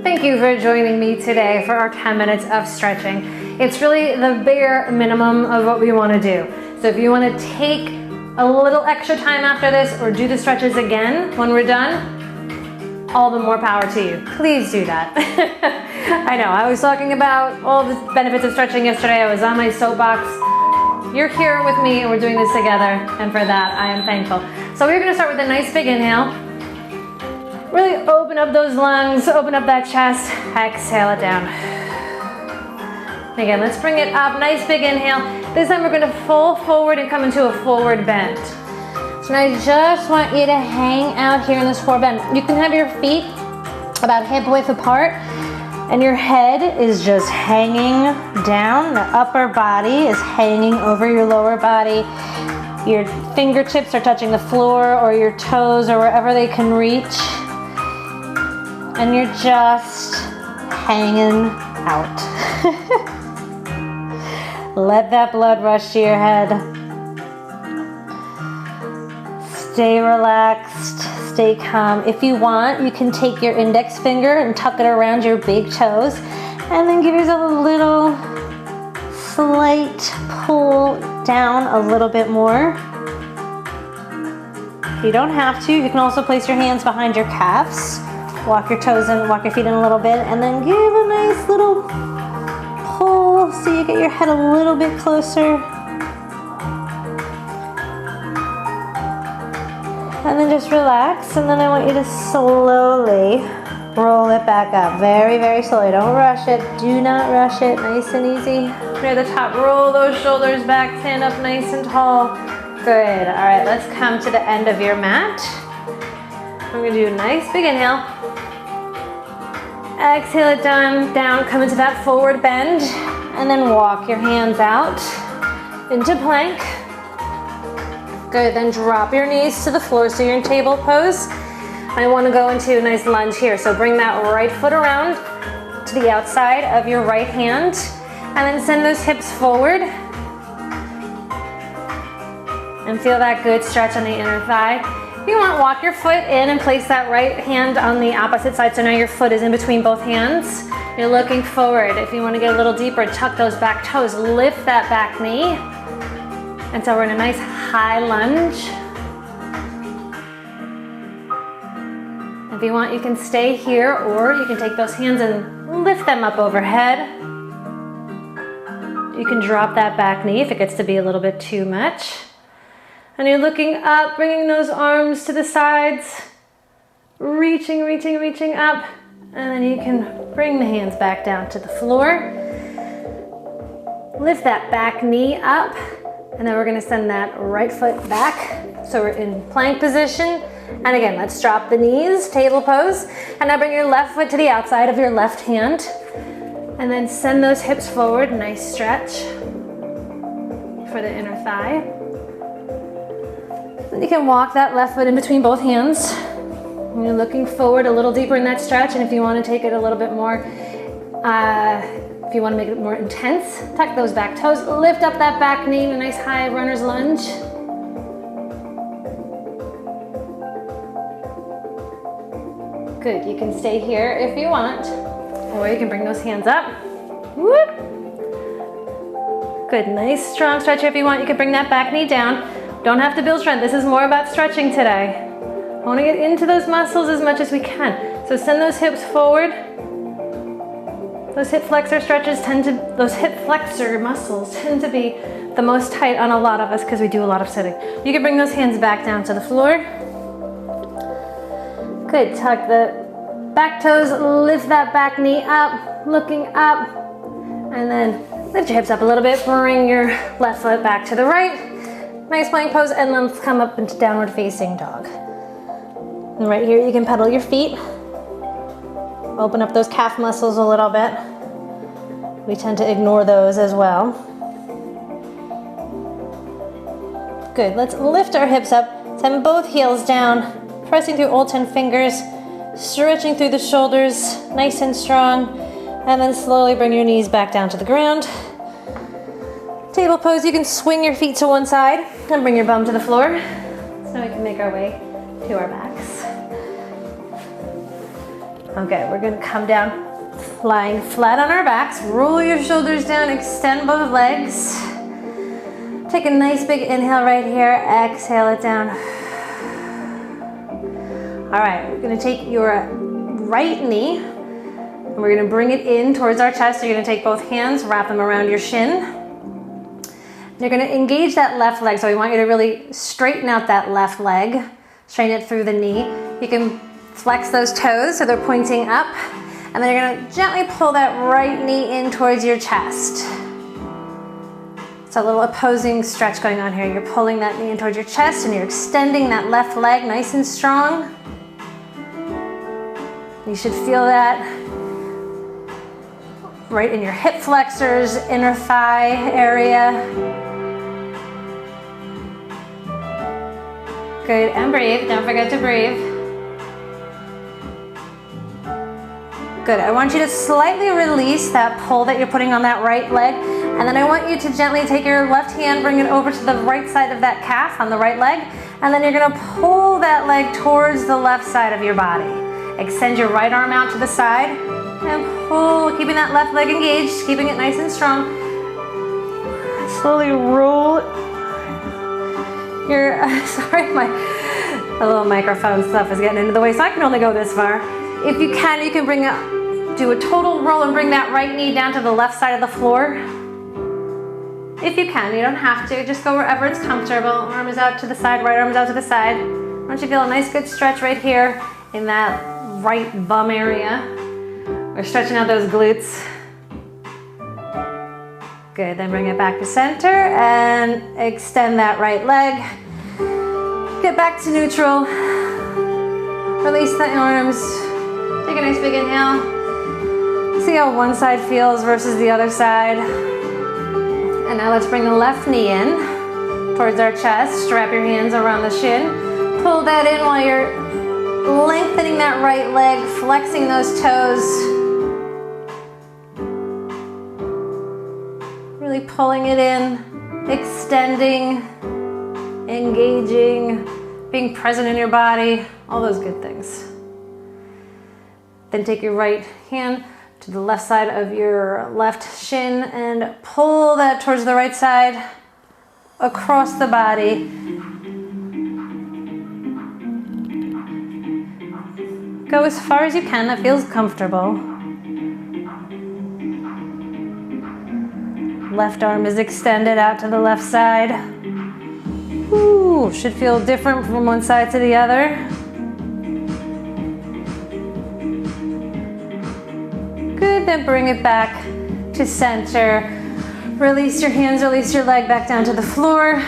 Thank you for joining me today for our 10 minutes of stretching. It's really the bare minimum of what we want to do. So if you want to take a little extra time after this or do the stretches again when we're done, all the more power to you. Please do that. I know, I was talking about all the benefits of stretching yesterday. I was on my soapbox. You're here with me and we're doing this together, and for that I am thankful. So we're going to start with a nice big inhale. Really open up those lungs, open up that chest, exhale it down. Again, let's bring it up, nice big inhale. This time we're going to fold forward and come into a forward bend. So now I just want you to hang out here in this forward bend. You can have your feet about hip width apart, and your head is just hanging down. The upper body is hanging over your lower body. Your fingertips are touching the floor or your toes or wherever they can reach. And you're just hanging out. Let that blood rush to your head. Stay relaxed, stay calm. If you want, you can take your index finger and tuck it around your big toes and then give yourself a little slight pull down a little bit more. You don't have to. You can also place your hands behind your calves. Walk your toes in, walk your feet in a little bit, and then give a nice little pull so you get your head a little bit closer. And then just relax, and then I want you to slowly roll it back up. Very, very slowly. Don't rush it. Do not rush it. Nice and easy. Near the top, roll those shoulders back, stand up nice and tall. Good. All right, let's come to the end of your mat. I'm gonna do a nice big inhale. Exhale it down, come into that forward bend, and then walk your hands out into plank. Good, then drop your knees to the floor so you're in table pose. I want to go into a nice lunge here, so bring that right foot around to the outside of your right hand, and then send those hips forward. And feel that good stretch on the inner thigh. If you want, walk your foot in and place that right hand on the opposite side, so now your foot is in between both hands. You're looking forward. If you want to get a little deeper, tuck those back toes, lift that back knee. And so we're in a nice high lunge. If you want, you can stay here, or you can take those hands and lift them up overhead. You can drop that back knee if it gets to be a little bit too much. And you're looking up, bringing those arms to the sides, reaching up, and then you can bring the hands back down to the floor. Lift that back knee up. And then we're gonna send that right foot back. So we're in plank position. And again, let's drop the knees, table pose. And now bring your left foot to the outside of your left hand. And then send those hips forward, nice stretch for the inner thigh. Then you can walk that left foot in between both hands. And you're looking forward a little deeper in that stretch. And if you wanna take it a little bit more, if you want to make it more intense, tuck those back toes, lift up that back knee in a nice high runner's lunge. Good, you can stay here if you want, or you can bring those hands up. Whoop. Good, nice strong stretch here. If you want, you can bring that back knee down. Don't have to build strength. This is more about stretching today. I want to get into those muscles as much as we can. So send those hips forward. Those hip flexor those hip flexor muscles tend to be the most tight on a lot of us because we do a lot of sitting. You can bring those hands back down to the floor. Good, tuck the back toes, lift that back knee up, looking up, and then lift your hips up a little bit, bring your left foot back to the right. Nice plank pose, and then let's come up into downward facing dog. And right here you can pedal your feet. Open up those calf muscles a little bit. We tend to ignore those as well. Good, let's lift our hips up, send both heels down, pressing through all 10 fingers, stretching through the shoulders, nice and strong, and then slowly bring your knees back down to the ground. Table pose, you can swing your feet to one side and bring your bum to the floor. So now we can make our way to our backs. Okay, we're gonna come down, lying flat on our backs. Roll your shoulders down, extend both legs. Take a nice big inhale right here, exhale it down. All right, we're gonna take your right knee, and we're gonna bring it in towards our chest. So you're gonna take both hands, wrap them around your shin. You're gonna engage that left leg, so we want you to really straighten out that left leg, straighten it through the knee. You can flex those toes so they're pointing up, and then you're gonna gently pull that right knee in towards your chest. It's a little opposing stretch going on here. You're pulling that knee in towards your chest and you're extending that left leg nice and strong. You should feel that right in your hip flexors, inner thigh area. Good, and breathe, don't forget to breathe. Good, I want you to slightly release that pull that you're putting on that right leg, and then I want you to gently take your left hand, bring it over to the right side of that calf on the right leg, and then you're gonna pull that leg towards the left side of your body. Extend your right arm out to the side, and pull, keeping that left leg engaged, keeping it nice and strong. Slowly roll your, sorry, my little microphone stuff is getting into the way, so I can only go this far. If you can bring do a total roll and bring that right knee down to the left side of the floor. If you can, you don't have to, just go wherever it's comfortable. Arm is out to the side, right arm is out to the side. I want you to feel a nice good stretch right here in that right bum area. We're stretching out those glutes. Good, then bring it back to center and extend that right leg. Get back to neutral. Release the arms. Take a nice big inhale. See how one side feels versus the other side. And now let's bring the left knee in towards our chest. Strap your hands around the shin. Pull that in while you're lengthening that right leg, flexing those toes. Really pulling it in, extending, engaging, being present in your body, all those good things. Then take your right hand to the left side of your left shin and pull that towards the right side, across the body. Go as far as you can, that feels comfortable. Left arm is extended out to the left side. Ooh, should feel different from one side to the other. Good, then bring it back to center. Release your hands, release your leg back down to the floor.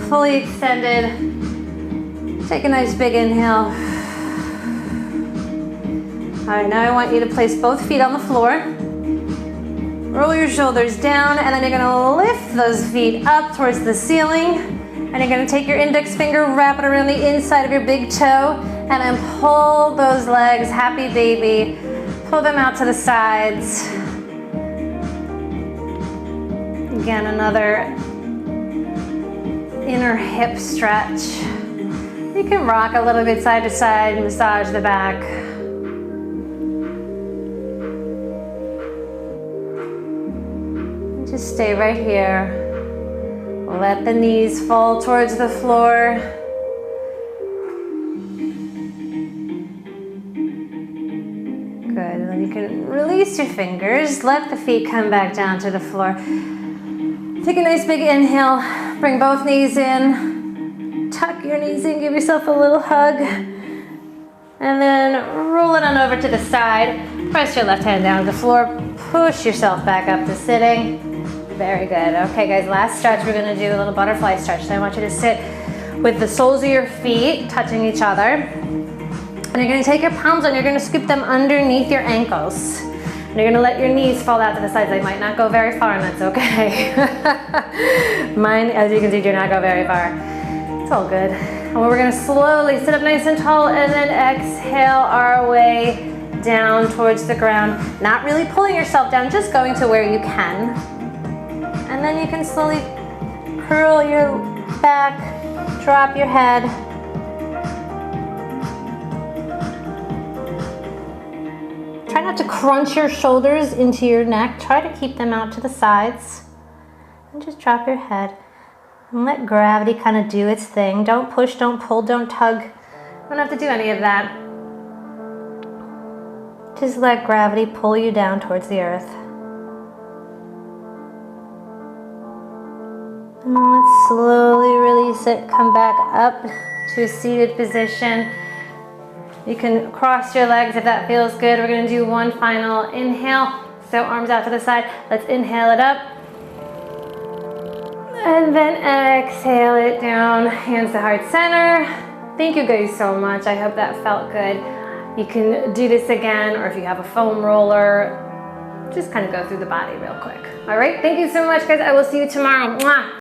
Fully extended. Take a nice big inhale. All right, now I want you to place both feet on the floor. Roll your shoulders down, and then you're gonna lift those feet up towards the ceiling. And you're gonna take your index finger, wrap it around the inside of your big toe, and then pull those legs, happy baby. Pull them out to the sides. Again, another inner hip stretch. You can rock a little bit side to side, massage the back. Just stay right here. Let the knees fall towards the floor. Good, and then you can release your fingers. Let the feet come back down to the floor. Take a nice big inhale. Bring both knees in. Tuck your knees in, give yourself a little hug. And then roll it on over to the side. Press your left hand down to the floor. Push yourself back up to sitting. Very good. Okay guys, last stretch, we're gonna do a little butterfly stretch. So I want you to sit with the soles of your feet touching each other. And you're gonna take your palms and you're gonna scoop them underneath your ankles. And you're gonna let your knees fall out to the sides. They might not go very far, and that's okay. Mine, as you can see, do not go very far. It's all good. And we're gonna slowly sit up nice and tall and then exhale our way down towards the ground. Not really pulling yourself down, just going to where you can. And then you can slowly curl your back, drop your head. Try not to crunch your shoulders into your neck. Try to keep them out to the sides. And just drop your head. And let gravity kind of do its thing. Don't push, don't pull, don't tug. Don't have to do any of that. Just let gravity pull you down towards the earth. And then let's slowly release it. Come back up to a seated position. You can cross your legs if that feels good. We're going to do one final inhale. So arms out to the side. Let's inhale it up. And then exhale it down, hands to heart center. Thank you guys so much. I hope that felt good. You can do this again, or if you have a foam roller, just kind of go through the body real quick. All right, thank you so much, guys. I will see you tomorrow. Mwah.